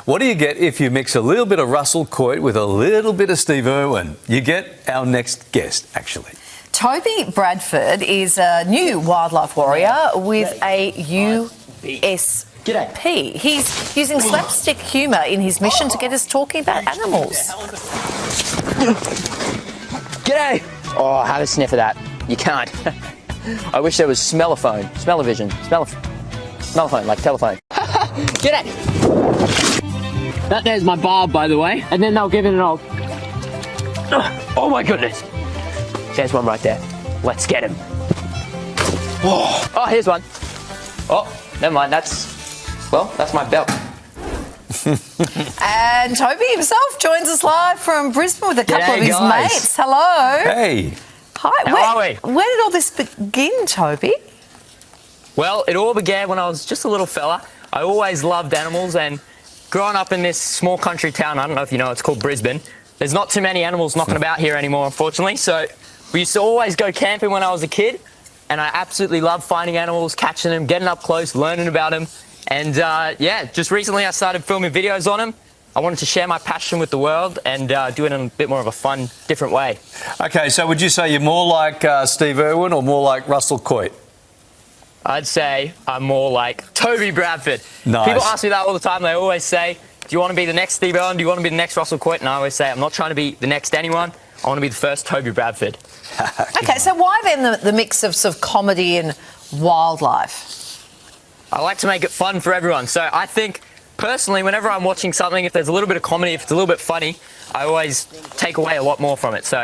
What do you get if you mix a little bit of Russell Coit with a little bit of Steve Irwin? You get our next guest, actually. Toby Bradford is a new wildlife warrior with a USP. He's using slapstick humour in his mission to get us talking about animals. G'day! Oh, have a sniff of that. You can't. I wish there was smell-o-phone, smell-o-vision, smell-o-phone, like telephone. G'day! That there's my barb, by the way. And then they'll give it an old... Oh my goodness! There's one right there. Let's get him. Oh, here's one. Oh, never mind. That's my belt. And Toby himself joins us live from Brisbane with a couple of his mates. Hello. Hey. Hi. How are we? Where did all this begin, Toby? Well, it all began when I was just a little fella. I always loved animals, and growing up in this small country town, I don't know if you know, it's called Brisbane. There's not too many animals knocking about here anymore, unfortunately. So we used to always go camping when I was a kid, and I absolutely loved finding animals, catching them, getting up close, learning about them. And yeah, just recently I started filming videos on them. I wanted to share my passion with the world and do it in a bit more of a fun, different way. Okay, so would you say you're more like Steve Irwin or more like Russell Coit? I'd say I'm more like Toby Bradford. Nice. People ask me that all the time. They always say, do you want to be the next Steve Irwin? Do you want to be the next Russell Coit? And I always say, I'm not trying to be the next anyone. I want to be the first Toby Bradford. Okay, so why then the mix of sort of comedy and wildlife? I like to make it fun for everyone. So I think, personally, whenever I'm watching something, if there's a little bit of comedy, if it's a little bit funny, I always take away a lot more from it. So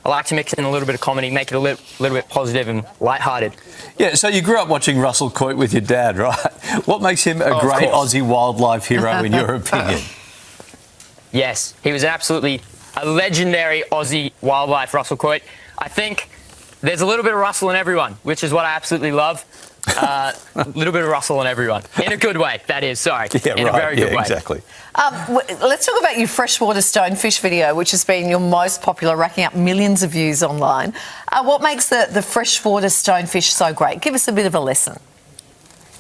I like to mix in a little bit of comedy, make it a little bit positive and lighthearted. Yeah, so you grew up watching Russell Coit with your dad, right? What makes him a great Aussie wildlife hero, in your opinion? Yes, he was absolutely a legendary Aussie wildlife, Russell Coit. I think there's a little bit of Russell in everyone, which is what I absolutely love. A little bit of Russell in everyone. In a good way, that is, sorry. Yeah, in a very good way. Exactly. Let's talk about your freshwater stonefish video, which has been your most popular, racking up millions of views online. What makes the freshwater stonefish so great? Give us a bit of a lesson.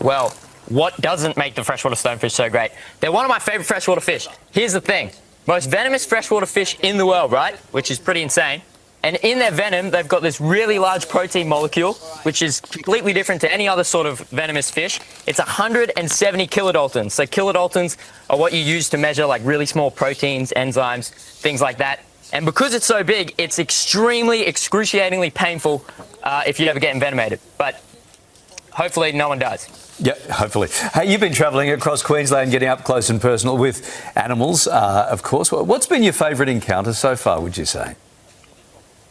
Well, what doesn't make the freshwater stonefish so great? They're one of my favourite freshwater fish. Here's the thing. Most venomous freshwater fish in the world, right? Which is pretty insane. And in their venom, they've got this really large protein molecule, which is completely different to any other sort of venomous fish. It's 170 kilodaltons. So kilodaltons are what you use to measure like really small proteins, enzymes, things like that. And because it's so big, it's extremely, excruciatingly painful if you ever get envenomated. But hopefully no one does. Yeah, hopefully. Hey, you've been travelling across Queensland, getting up close and personal with animals, of course. What's been your favourite encounter so far, would you say?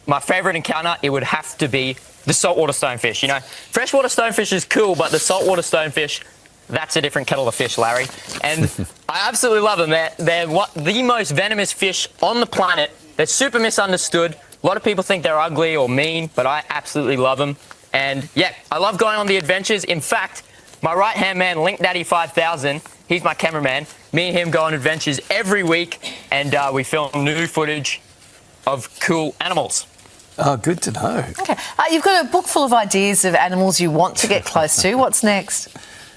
My favourite encounter, it would have to be the saltwater stonefish. You know, freshwater stonefish is cool, but the saltwater stonefish, that's a different kettle of fish, Larry. And I absolutely love them. They're the most venomous fish on the planet. They're super misunderstood. A lot of people think they're ugly or mean, but I absolutely love them. And yeah, I love going on the adventures. In fact, my right-hand man, Link Daddy 5000, he's my cameraman. Me and him go on adventures every week, and we film new footage of cool animals. Oh, good to know. Okay. You've got a book full of ideas of animals you want to get close to. What's next?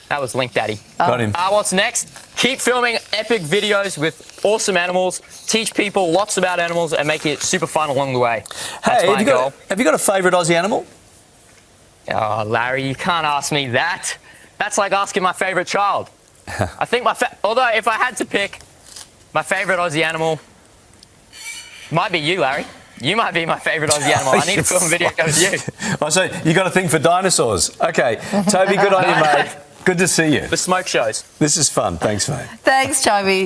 That was Link Daddy. Got him. What's next? Keep filming epic videos with awesome animals, teach people lots about animals, and make it super fun along the way. That's my goal. Have you got a favourite Aussie animal? Oh, Larry, you can't ask me that. That's like asking my favourite child. I think although if I had to pick, my favourite Aussie animal might be you, Larry. You might be my favourite Aussie animal. I need to film a video with you. Oh, so you got a thing for dinosaurs. Okay. Toby, good on you, mate. Good to see you. The smoke shows. This is fun. Thanks, mate. Thanks, Toby.